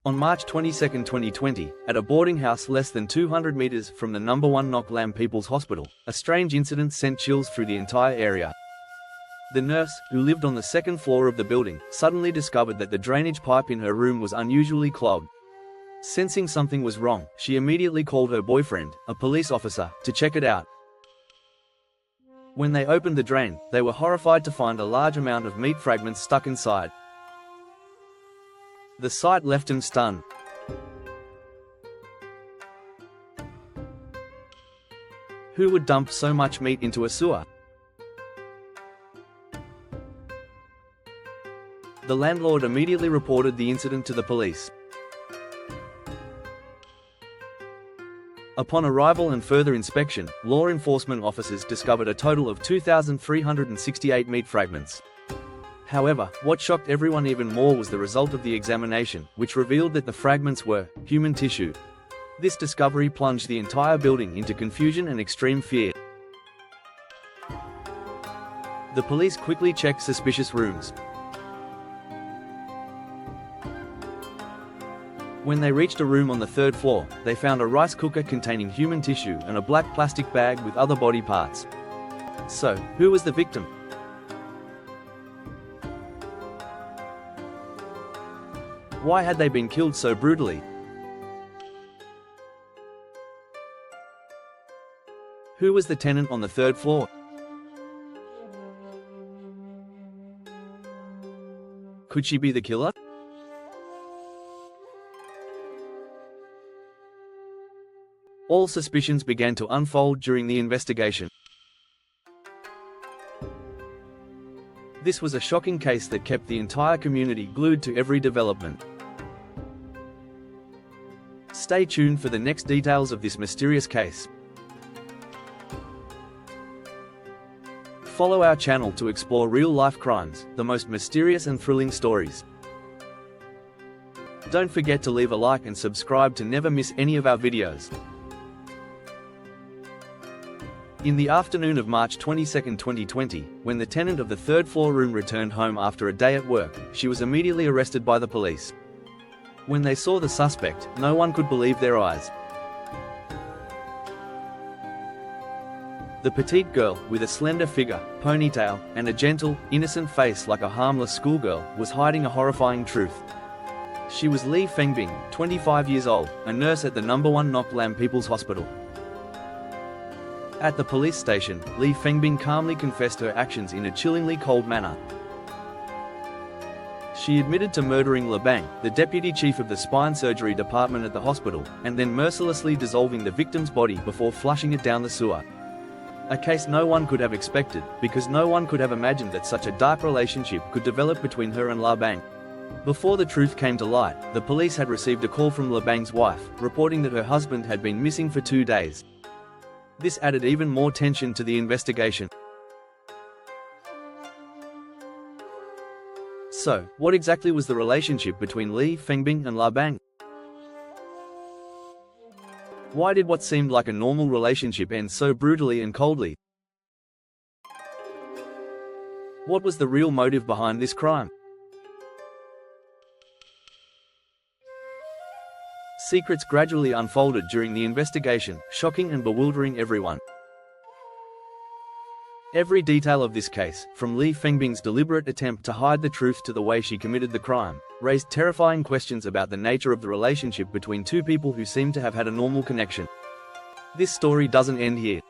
On March 22, 2020, at a boarding house less than 200 meters from the #1 Nok Lam People's Hospital, a strange incident sent chills through the entire area. The nurse, who lived on the second floor of the building, suddenly discovered that the drainage pipe in her room was unusually clogged. Sensing something was wrong, she immediately called her boyfriend, a police officer, to check it out. When they opened the drain, they were horrified to find a large amount of meat fragments stuck inside. The sight left him stunned. Who would dump so much meat into a sewer? The landlord immediately reported the incident to the police. Upon arrival and further inspection, law enforcement officers discovered a total of 2,368 meat fragments. However, what shocked everyone even more was the result of the examination, which revealed that the fragments were human tissue. This discovery plunged the entire building into confusion and extreme fear. The police quickly checked suspicious rooms. When they reached a room on the third floor, they found a rice cooker containing human tissue and a black plastic bag with other body parts. So, who was the victim? Why had they been killed so brutally? Who was the tenant on the third floor? Could she be the killer? All suspicions began to unfold during the investigation. This was a shocking case that kept the entire community glued to every development. Stay tuned for the next details of this mysterious case. Follow our channel to explore real-life crimes, the most mysterious and thrilling stories. Don't forget to leave a like and subscribe to never miss any of our videos. In the afternoon of March 22, 2020, when the tenant of the third-floor room returned home after a day at work, she was immediately arrested by the police. When they saw the suspect, no one could believe their eyes. The petite girl, with a slender figure, ponytail, and a gentle, innocent face like a harmless schoolgirl, was hiding a horrifying truth. She was Li Fengbing, 25 years old, a nurse at the #1 Nok Lam People's Hospital. At the police station, Li Fengbing calmly confessed her actions in a chillingly cold manner. She admitted to murdering Le Bang, the deputy chief of the spine surgery department at the hospital, and then mercilessly dissolving the victim's body before flushing it down the sewer. A case no one could have expected, because no one could have imagined that such a dark relationship could develop between her and Le Bang. Before the truth came to light, the police had received a call from Le Bang's wife, reporting that her husband had been missing for 2 days. This added even more tension to the investigation. So, what exactly was the relationship between Li Fengbing and Le Bang? Why did what seemed like a normal relationship end so brutally and coldly? What was the real motive behind this crime? Secrets gradually unfolded during the investigation, shocking and bewildering everyone. Every detail of this case, from Li Fengbing's deliberate attempt to hide the truth to the way she committed the crime, raised terrifying questions about the nature of the relationship between two people who seemed to have had a normal connection. This story doesn't end here.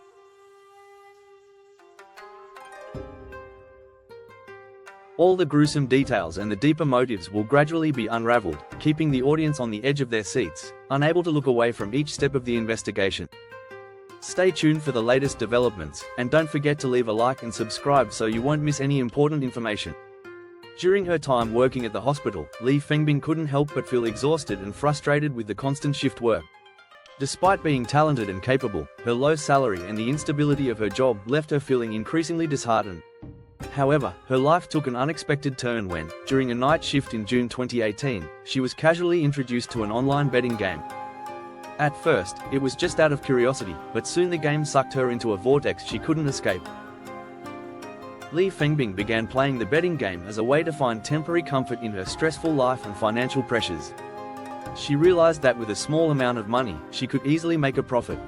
All the gruesome details and the deeper motives will gradually be unraveled, keeping the audience on the edge of their seats, unable to look away from each step of the investigation. Stay tuned for the latest developments, and don't forget to leave a like and subscribe so you won't miss any important information. During her time working at the hospital, Li Fengbing couldn't help but feel exhausted and frustrated with the constant shift work. Despite being talented and capable, her low salary and the instability of her job left her feeling increasingly disheartened. However, her life took an unexpected turn when, during a night shift in June 2018, she was casually introduced to an online betting game. At first, it was just out of curiosity, but soon the game sucked her into a vortex she couldn't escape. Li Fengbing began playing the betting game as a way to find temporary comfort in her stressful life and financial pressures. She realized that with a small amount of money, she could easily make a profit.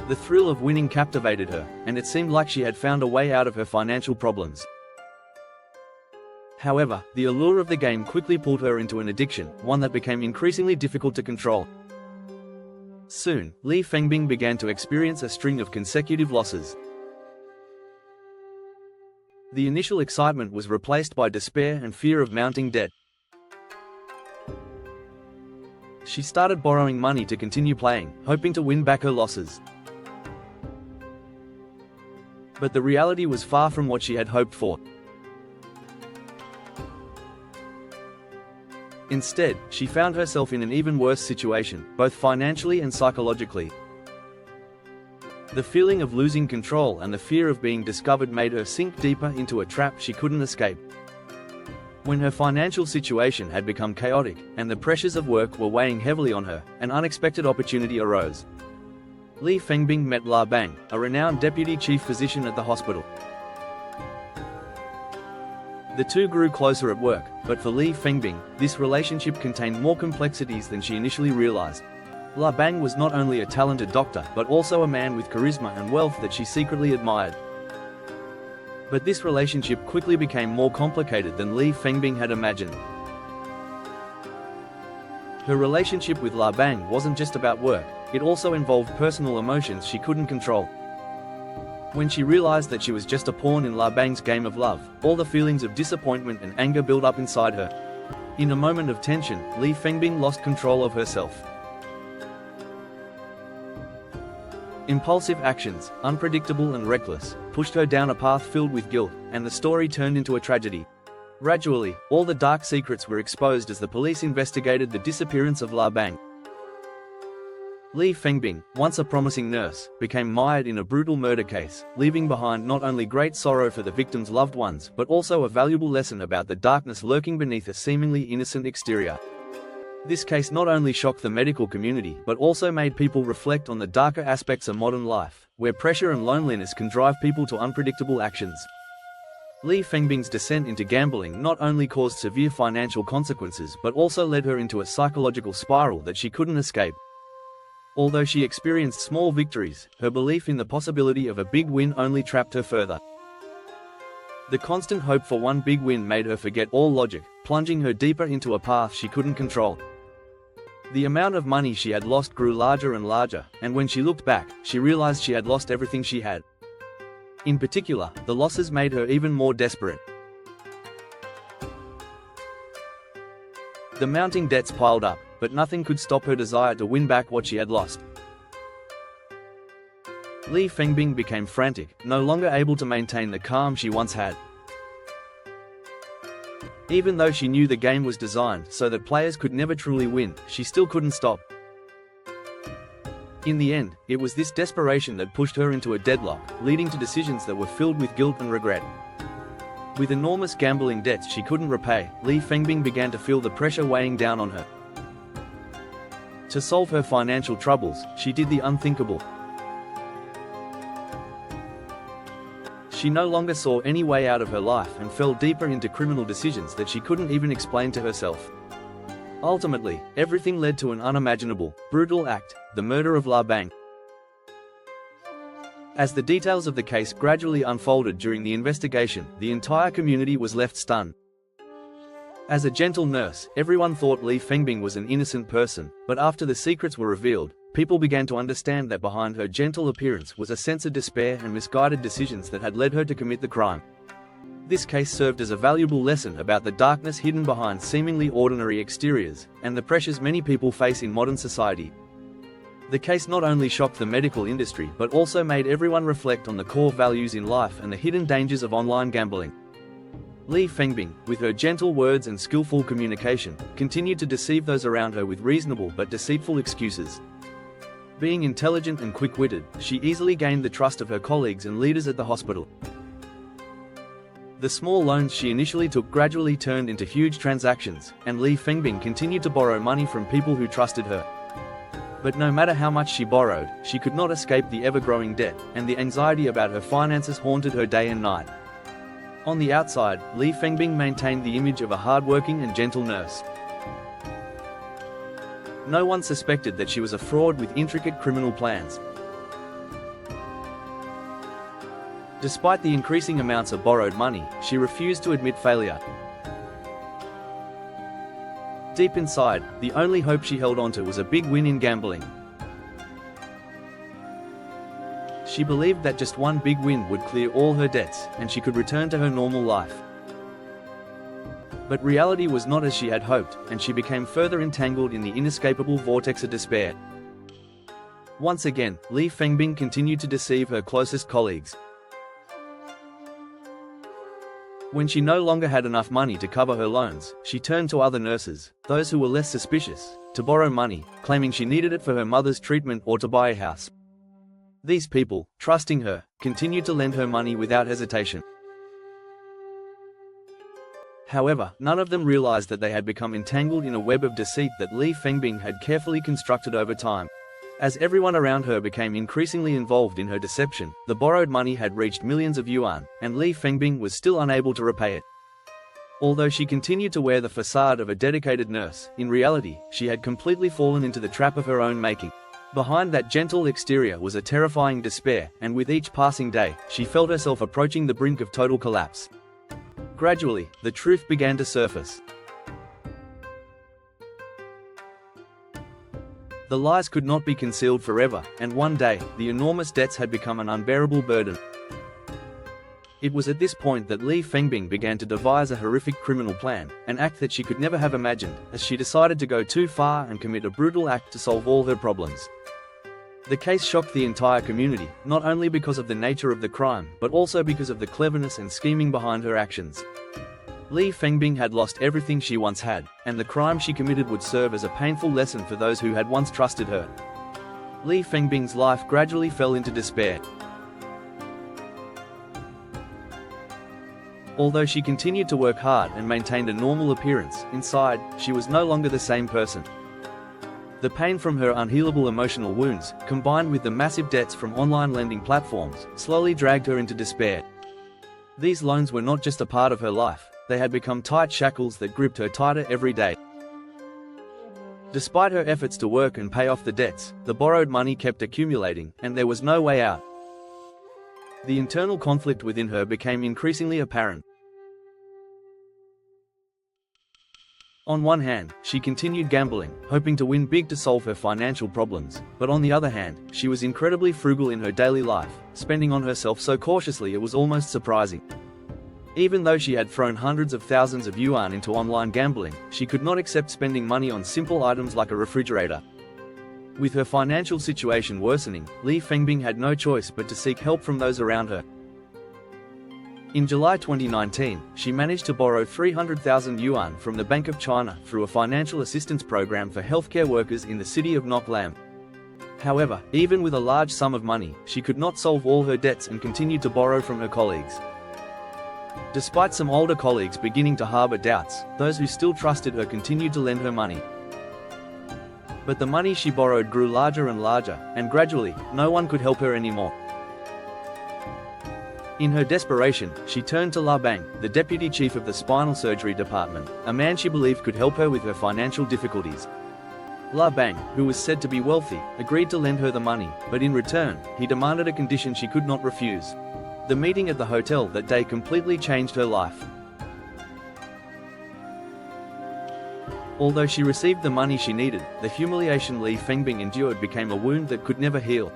The thrill of winning captivated her, and it seemed like she had found a way out of her financial problems. However, the allure of the game quickly pulled her into an addiction, one that became increasingly difficult to control. Soon, Li Fengbing began to experience a string of consecutive losses. The initial excitement was replaced by despair and fear of mounting debt. She started borrowing money to continue playing, hoping to win back her losses. But the reality was far from what she had hoped for. Instead, she found herself in an even worse situation, both financially and psychologically. The feeling of losing control and the fear of being discovered made her sink deeper into a trap she couldn't escape. When her financial situation had become chaotic, and the pressures of work were weighing heavily on her, an unexpected opportunity arose. Li Fengbing met La Bang, a renowned deputy chief physician at the hospital. The two grew closer at work, but for Li Fengbing, this relationship contained more complexities than she initially realized. La Bang was not only a talented doctor, but also a man with charisma and wealth that she secretly admired. But this relationship quickly became more complicated than Li Fengbing had imagined. Her relationship with La Bang wasn't just about work, it also involved personal emotions she couldn't control. When she realized that she was just a pawn in La Bang's game of love, all the feelings of disappointment and anger built up inside her. In a moment of tension, Li Fengbing lost control of herself. Impulsive actions, unpredictable and reckless, pushed her down a path filled with guilt, and the story turned into a tragedy. Gradually, all the dark secrets were exposed as the police investigated the disappearance of La Bang. Li Fengbing, once a promising nurse, became mired in a brutal murder case, leaving behind not only great sorrow for the victim's loved ones, but also a valuable lesson about the darkness lurking beneath a seemingly innocent exterior. This case not only shocked the medical community, but also made people reflect on the darker aspects of modern life, where pressure and loneliness can drive people to unpredictable actions. Li Fengbing's descent into gambling not only caused severe financial consequences but also led her into a psychological spiral that she couldn't escape. Although she experienced small victories, her belief in the possibility of a big win only trapped her further. The constant hope for one big win made her forget all logic, plunging her deeper into a path she couldn't control. The amount of money she had lost grew larger and larger, and when she looked back, she realized she had lost everything she had. In particular, the losses made her even more desperate. The mounting debts piled up, but nothing could stop her desire to win back what she had lost. Li Fengbing became frantic, no longer able to maintain the calm she once had. Even though she knew the game was designed so that players could never truly win, she still couldn't stop. In the end, it was this desperation that pushed her into a deadlock, leading to decisions that were filled with guilt and regret. With enormous gambling debts she couldn't repay, Li Fengbing began to feel the pressure weighing down on her. To solve her financial troubles, she did the unthinkable. She no longer saw any way out of her life and fell deeper into criminal decisions that she couldn't even explain to herself. Ultimately, everything led to an unimaginable, brutal act, the murder of La Bang. As the details of the case gradually unfolded during the investigation, the entire community was left stunned. As a gentle nurse, everyone thought Li Fengbing was an innocent person, but after the secrets were revealed, people began to understand that behind her gentle appearance was a sense of despair and misguided decisions that had led her to commit the crime. This case served as a valuable lesson about the darkness hidden behind seemingly ordinary exteriors, and the pressures many people face in modern society. The case not only shocked the medical industry but also made everyone reflect on the core values in life and the hidden dangers of online gambling. Li Fengbing, with her gentle words and skillful communication, continued to deceive those around her with reasonable but deceitful excuses. Being intelligent and quick-witted, she easily gained the trust of her colleagues and leaders at the hospital. The small loans she initially took gradually turned into huge transactions, and Li Fengbing continued to borrow money from people who trusted her. But no matter how much she borrowed, she could not escape the ever-growing debt, and the anxiety about her finances haunted her day and night. On the outside, Li Fengbing maintained the image of a hardworking and gentle nurse. No one suspected that she was a fraud with intricate criminal plans. Despite the increasing amounts of borrowed money, she refused to admit failure. Deep inside, the only hope she held onto was a big win in gambling. She believed that just one big win would clear all her debts, and she could return to her normal life. But reality was not as she had hoped, and she became further entangled in the inescapable vortex of despair. Once again, Li Fengbing continued to deceive her closest colleagues. When she no longer had enough money to cover her loans, she turned to other nurses, those who were less suspicious, to borrow money, claiming she needed it for her mother's treatment or to buy a house. These people, trusting her, continued to lend her money without hesitation. However, none of them realized that they had become entangled in a web of deceit that Li Fengbing had carefully constructed over time. As everyone around her became increasingly involved in her deception, the borrowed money had reached millions of yuan, and Li Fengbing was still unable to repay it. Although she continued to wear the facade of a dedicated nurse, in reality, she had completely fallen into the trap of her own making. Behind that gentle exterior was a terrifying despair, and with each passing day, she felt herself approaching the brink of total collapse. Gradually, the truth began to surface. The lies could not be concealed forever, and one day, the enormous debts had become an unbearable burden. It was at this point that Li Fengbing began to devise a horrific criminal plan, an act that she could never have imagined, as she decided to go too far and commit a brutal act to solve all her problems. The case shocked the entire community, not only because of the nature of the crime, but also because of the cleverness and scheming behind her actions. Li Fengbing had lost everything she once had, and the crime she committed would serve as a painful lesson for those who had once trusted her. Li Fengbing's life gradually fell into despair. Although she continued to work hard and maintained a normal appearance, inside, she was no longer the same person. The pain from her unhealable emotional wounds, combined with the massive debts from online lending platforms, slowly dragged her into despair. These loans were not just a part of her life, they had become tight shackles that gripped her tighter every day. Despite her efforts to work and pay off the debts, the borrowed money kept accumulating, and there was no way out. The internal conflict within her became increasingly apparent. On one hand, she continued gambling, hoping to win big to solve her financial problems, but on the other hand, she was incredibly frugal in her daily life, spending on herself so cautiously it was almost surprising. Even though she had thrown hundreds of thousands of yuan into online gambling, she could not accept spending money on simple items like a refrigerator. With her financial situation worsening, Li Fengbing had no choice but to seek help from those around her. In July 2019, she managed to borrow 300,000 yuan from the Bank of China through a financial assistance program for healthcare workers in the city of Nok Lam. However, even with a large sum of money, she could not solve all her debts and continued to borrow from her colleagues. Despite some older colleagues beginning to harbor doubts, those who still trusted her continued to lend her money. But the money she borrowed grew larger and larger, and gradually, no one could help her anymore. In her desperation, she turned to La Bang, the deputy chief of the spinal surgery department, a man she believed could help her with her financial difficulties. La Bang, who was said to be wealthy, agreed to lend her the money, but in return, he demanded a condition she could not refuse. The meeting at the hotel that day completely changed her life. Although she received the money she needed, the humiliation Li Fengbing endured became a wound that could never heal.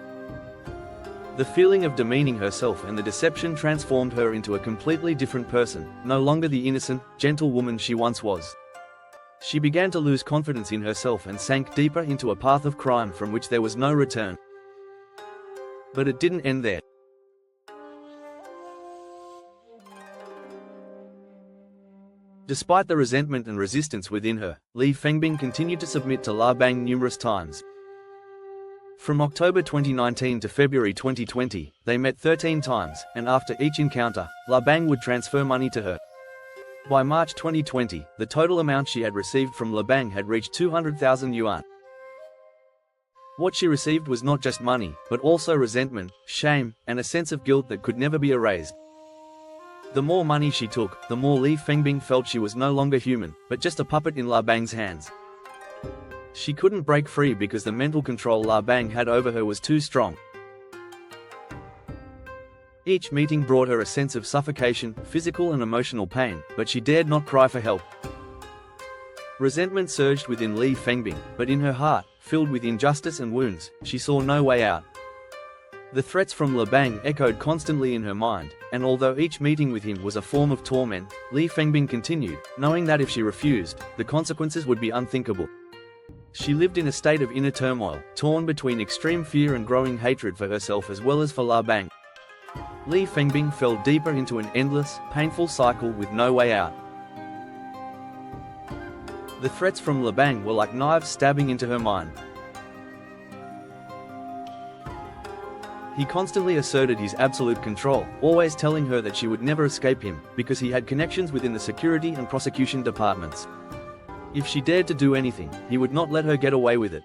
The feeling of demeaning herself and the deception transformed her into a completely different person, no longer the innocent, gentle woman she once was. She began to lose confidence in herself and sank deeper into a path of crime from which there was no return. But it didn't end there. Despite the resentment and resistance within her, Li Fengbing continued to submit to La Bang numerous times. From October 2019 to February 2020, they met 13 times, and after each encounter, La Bang would transfer money to her. By March 2020, the total amount she had received from La Bang had reached 200,000 yuan. What she received was not just money, but also resentment, shame, and a sense of guilt that could never be erased. The more money she took, the more Li Fengbing felt she was no longer human, but just a puppet in La Bang's hands. She couldn't break free because the mental control La Bang had over her was too strong. Each meeting brought her a sense of suffocation, physical and emotional pain, but she dared not cry for help. Resentment surged within Li Fengbing, but in her heart, filled with injustice and wounds, she saw no way out. The threats from La Bang echoed constantly in her mind, and although each meeting with him was a form of torment, Li Fengbing continued, knowing that if she refused, the consequences would be unthinkable. She lived in a state of inner turmoil, torn between extreme fear and growing hatred for herself as well as for La Bang. Li Fengbing fell deeper into an endless, painful cycle with no way out. The threats from La Bang were like knives stabbing into her mind. He constantly asserted his absolute control, always telling her that she would never escape him, because he had connections within the security and prosecution departments. If she dared to do anything, he would not let her get away with it.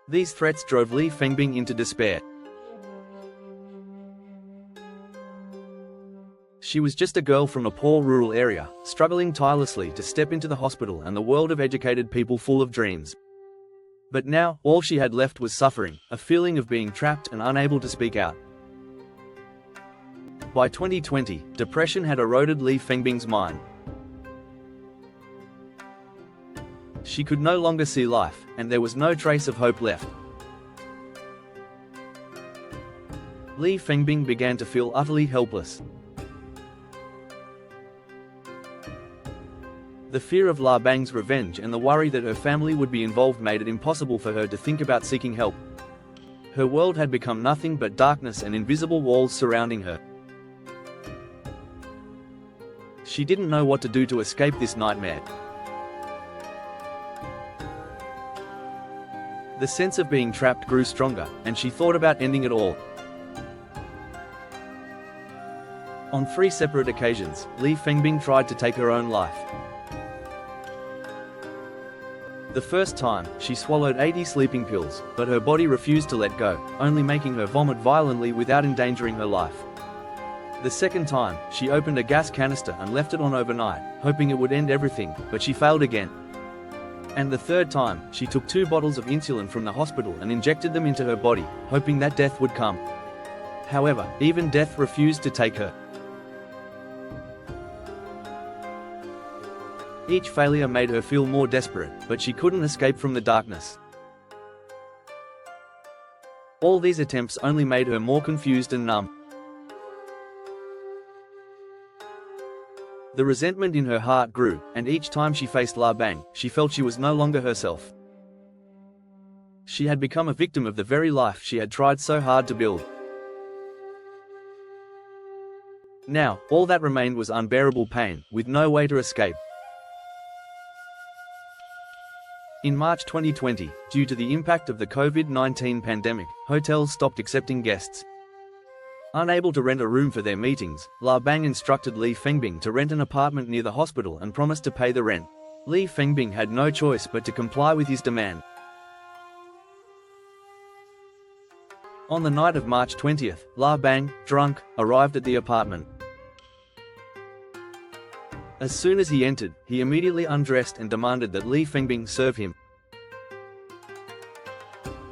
These threats drove Li Fengbing into despair. She was just a girl from a poor rural area, struggling tirelessly to step into the hospital and the world of educated people full of dreams. But now, all she had left was suffering, a feeling of being trapped and unable to speak out. By 2020, depression had eroded Li Fengbing's mind. She could no longer see life, and there was no trace of hope left. Li Fengbing began to feel utterly helpless. The fear of La Bang's revenge and the worry that her family would be involved made it impossible for her to think about seeking help. Her world had become nothing but darkness and invisible walls surrounding her. She didn't know what to do to escape this nightmare. The sense of being trapped grew stronger, and she thought about ending it all. On 3 separate occasions, Li Fengbing tried to take her own life. The first time, she swallowed 80 sleeping pills, but her body refused to let go, only making her vomit violently without endangering her life. The second time, she opened a gas canister and left it on overnight, hoping it would end everything, but she failed again. And the third time, she took 2 bottles of insulin from the hospital and injected them into her body, hoping that death would come. However, even death refused to take her. Each failure made her feel more desperate, but she couldn't escape from the darkness. All these attempts only made her more confused and numb. The resentment in her heart grew, and each time she faced La Bang, she felt she was no longer herself. She had become a victim of the very life she had tried so hard to build. Now, all that remained was unbearable pain, with no way to escape. In March 2020, due to the impact of the COVID-19 pandemic, hotels stopped accepting guests. Unable to rent a room for their meetings, La Bang instructed Li Fengbing to rent an apartment near the hospital and promised to pay the rent. Li Fengbing had no choice but to comply with his demand. On the night of March 20th, La Bang, drunk, arrived at the apartment. As soon as he entered, he immediately undressed and demanded that Li Fengbing serve him.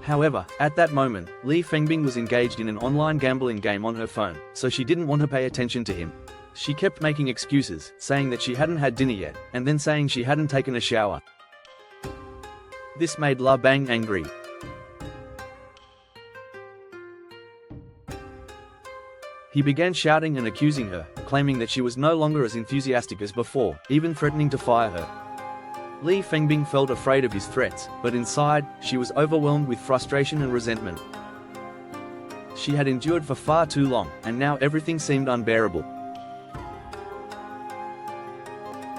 However, at that moment, Li Fengbing was engaged in an online gambling game on her phone, so she didn't want to pay attention to him. She kept making excuses, saying that she hadn't had dinner yet, and then saying she hadn't taken a shower. This made La Bang angry. He began shouting and accusing her, claiming that she was no longer as enthusiastic as before, even threatening to fire her. Li Fengbing felt afraid of his threats, but inside, she was overwhelmed with frustration and resentment. She had endured for far too long, and now everything seemed unbearable.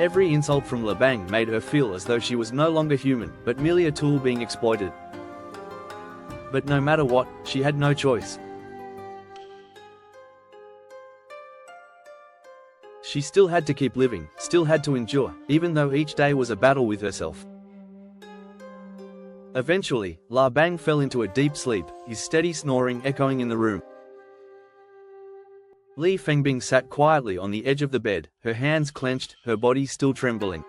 Every insult from La Bang made her feel as though she was no longer human, but merely a tool being exploited. But no matter what, she had no choice. She still had to keep living, still had to endure, even though each day was a battle with herself. Eventually, La Bang fell into a deep sleep, his steady snoring echoing in the room. Li Fengbing sat quietly on the edge of the bed, her hands clenched, her body still trembling.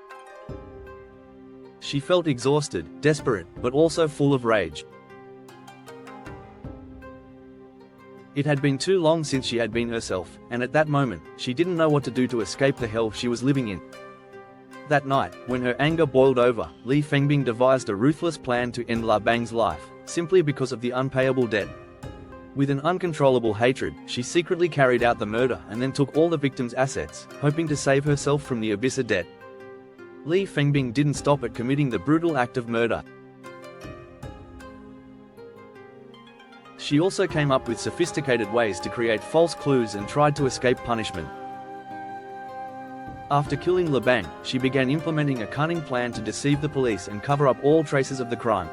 She felt exhausted, desperate, but also full of rage. It had been too long since she had been herself, and at that moment, she didn't know what to do to escape the hell she was living in. That night, when her anger boiled over, Li Fengbing devised a ruthless plan to end La Bang's life, simply because of the unpayable debt. With an uncontrollable hatred, she secretly carried out the murder and then took all the victim's assets, hoping to save herself from the abyss of debt. Li Fengbing didn't stop at committing the brutal act of murder. She also came up with sophisticated ways to create false clues and tried to escape punishment. After killing La Bang, she began implementing a cunning plan to deceive the police and cover up all traces of the crime.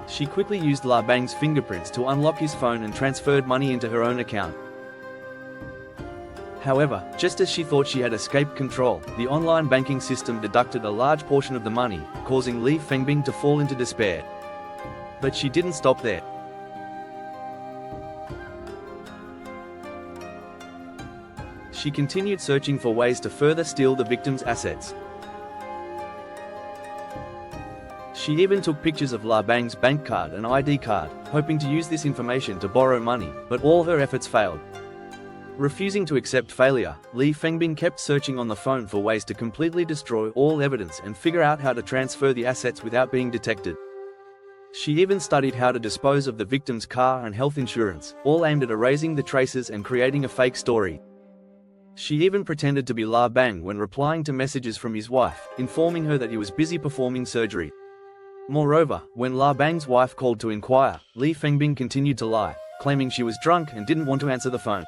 She quickly used La Bang's fingerprints to unlock his phone and transferred money into her own account. However, just as she thought she had escaped control, the online banking system deducted a large portion of the money, causing Li Fengbing to fall into despair. But she didn't stop there. She continued searching for ways to further steal the victim's assets. She even took pictures of La Bang's bank card and ID card, hoping to use this information to borrow money, but all her efforts failed. Refusing to accept failure, Li Fengbing kept searching on the phone for ways to completely destroy all evidence and figure out how to transfer the assets without being detected. She even studied how to dispose of the victim's car and health insurance, all aimed at erasing the traces and creating a fake story. She even pretended to be La Bang when replying to messages from his wife, informing her that he was busy performing surgery. Moreover, when La Bang's wife called to inquire, Li Fengbing continued to lie, claiming she was drunk and didn't want to answer the phone.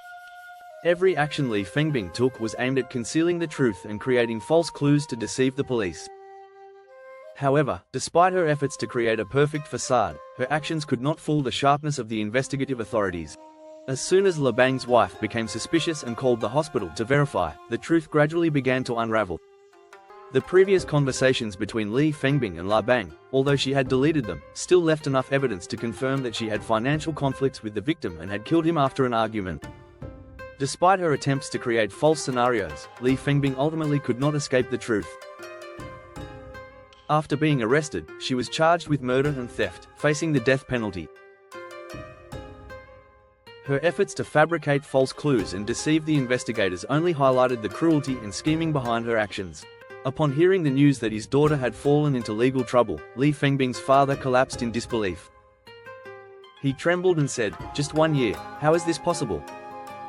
Every action Li Fengbing took was aimed at concealing the truth and creating false clues to deceive the police. However, despite her efforts to create a perfect facade, her actions could not fool the sharpness of the investigative authorities. As soon as La Bang's wife became suspicious and called the hospital to verify, the truth gradually began to unravel. The previous conversations between Li Fengbing and La Bang, although she had deleted them, still left enough evidence to confirm that she had financial conflicts with the victim and had killed him after an argument. Despite her attempts to create false scenarios, Li Fengbing ultimately could not escape the truth. After being arrested, she was charged with murder and theft, facing the death penalty. Her efforts to fabricate false clues and deceive the investigators only highlighted the cruelty and scheming behind her actions. Upon hearing the news that his daughter had fallen into legal trouble, Li Fengbing's father collapsed in disbelief. He trembled and said, "Just 1 year, how is this possible?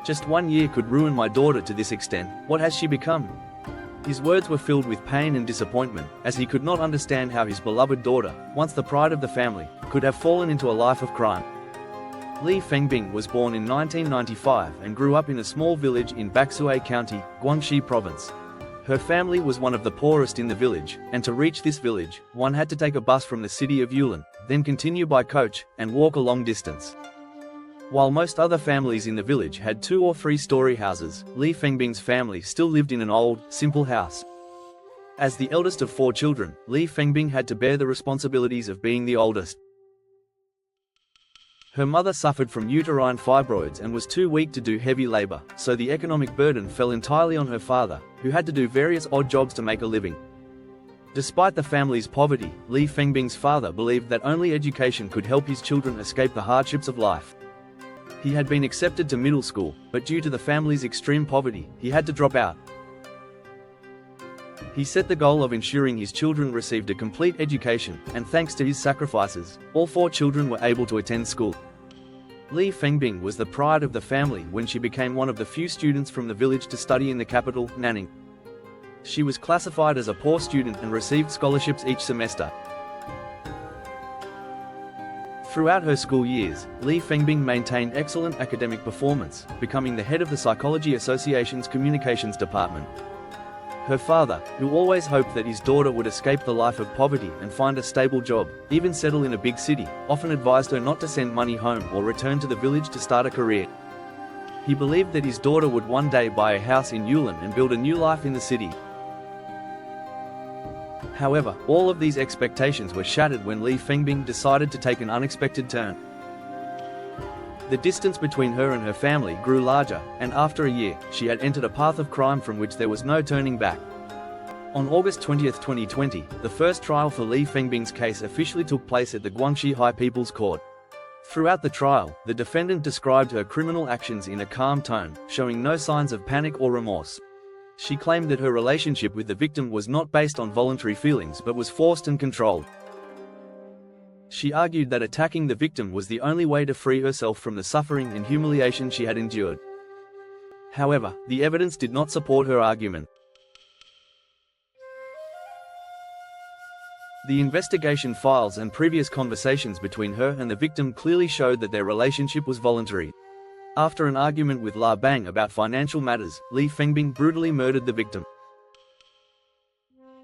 Just 1 year could ruin my daughter to this extent, what has she become?" His words were filled with pain and disappointment, as he could not understand how his beloved daughter, once the pride of the family, could have fallen into a life of crime. Li Fengbing was born in 1995 and grew up in a small village in Baksui County, Guangxi Province. Her family was one of the poorest in the village, and to reach this village, one had to take a bus from the city of Yulin, then continue by coach, and walk a long distance. While most other families in the village had 2- or 3-story houses, Li Fengbing's family still lived in an old, simple house. As the eldest of 4 children, Li Fengbing had to bear the responsibilities of being the oldest. Her mother suffered from uterine fibroids and was too weak to do heavy labor, so the economic burden fell entirely on her father, who had to do various odd jobs to make a living. Despite the family's poverty, Li Fengbing's father believed that only education could help his children escape the hardships of life. He had been accepted to middle school, but due to the family's extreme poverty, he had to drop out. He set the goal of ensuring his children received a complete education, and thanks to his sacrifices, all 4 children were able to attend school. Li Fengbing was the pride of the family when she became one of the few students from the village to study in the capital, Nanning. She was classified as a poor student and received scholarships each semester. Throughout her school years, Li Fengbing maintained excellent academic performance, becoming the head of the Psychology Association's communications department. Her father, who always hoped that his daughter would escape the life of poverty and find a stable job, even settle in a big city, often advised her not to send money home or return to the village to start a career. He believed that his daughter would one day buy a house in Yulin and build a new life in the city. However, all of these expectations were shattered when Li Fengbing decided to take an unexpected turn. The distance between her and her family grew larger, and after a year, she had entered a path of crime from which there was no turning back. On August 20, 2020, the first trial for Li Fengbing's case officially took place at the Guangxi High People's Court. Throughout the trial, the defendant described her criminal actions in a calm tone, showing no signs of panic or remorse. She claimed that her relationship with the victim was not based on voluntary feelings but was forced and controlled. She argued that attacking the victim was the only way to free herself from the suffering and humiliation she had endured. However, the evidence did not support her argument. The investigation files and previous conversations between her and the victim clearly showed that their relationship was voluntary. After an argument with La Bang about financial matters, Li Fengbing brutally murdered the victim.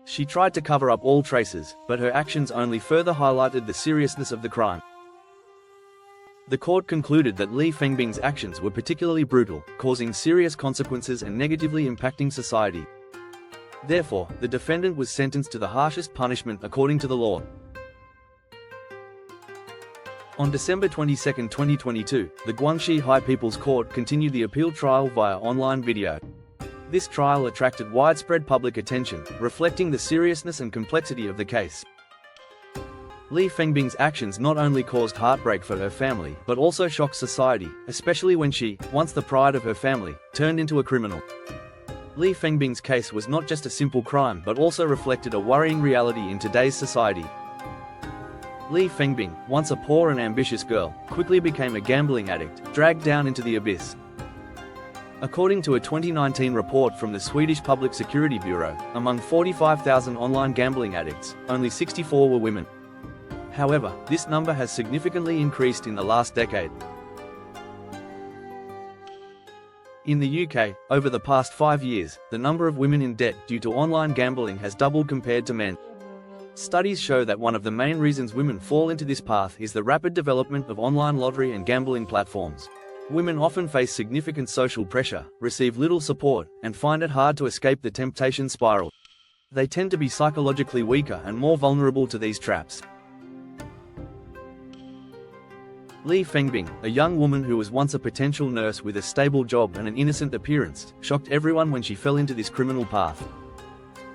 She tried to cover up all traces, but her actions only further highlighted the seriousness of the crime. The court concluded that Li Fengbing's actions were particularly brutal, causing serious consequences and negatively impacting society. Therefore, the defendant was sentenced to the harshest punishment according to the law. On December 22, 2022, the Guangxi High People's Court continued the appeal trial via online video. This trial attracted widespread public attention, reflecting the seriousness and complexity of the case. Li Fengbing's actions not only caused heartbreak for her family, but also shocked society, especially when she, once the pride of her family, turned into a criminal. Li Fengbing's case was not just a simple crime but also reflected a worrying reality in today's society. Li Fengbing, once a poor and ambitious girl, quickly became a gambling addict, dragged down into the abyss. According to a 2019 report from the Swedish Public Security Bureau, among 45,000 online gambling addicts, only 64 were women. However, this number has significantly increased in the last decade. In the UK, over the past 5 years, the number of women in debt due to online gambling has doubled compared to men. Studies show that one of the main reasons women fall into this path is the rapid development of online lottery and gambling platforms. Women often face significant social pressure, receive little support, and find it hard to escape the temptation spiral. They tend to be psychologically weaker and more vulnerable to these traps. Li Fengbing, a young woman who was once a potential nurse with a stable job and an innocent appearance, shocked everyone when she fell into this criminal path.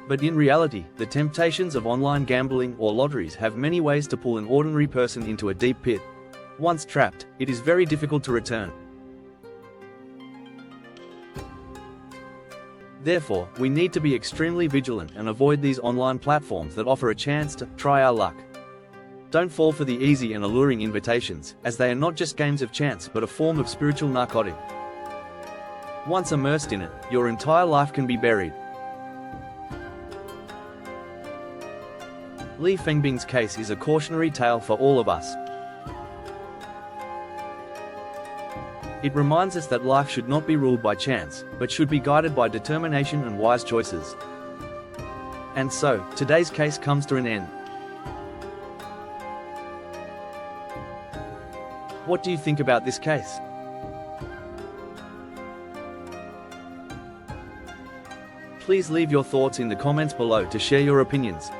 But in reality, the temptations of online gambling or lotteries have many ways to pull an ordinary person into a deep pit. Once trapped, it is very difficult to return. Therefore, we need to be extremely vigilant and avoid these online platforms that offer a chance to try our luck. Don't fall for the easy and alluring invitations, as they are not just games of chance but a form of spiritual narcotic. Once immersed in it, your entire life can be buried. Li Fengbing's case is a cautionary tale for all of us. It reminds us that life should not be ruled by chance, but should be guided by determination and wise choices. And so, today's case comes to an end. What do you think about this case? Please leave your thoughts in the comments below to share your opinions.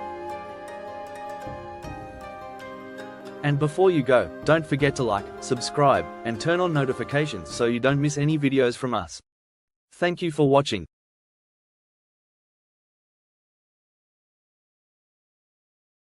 And before you go, don't forget to like, subscribe, and turn on notifications so you don't miss any videos from us. Thank you for watching.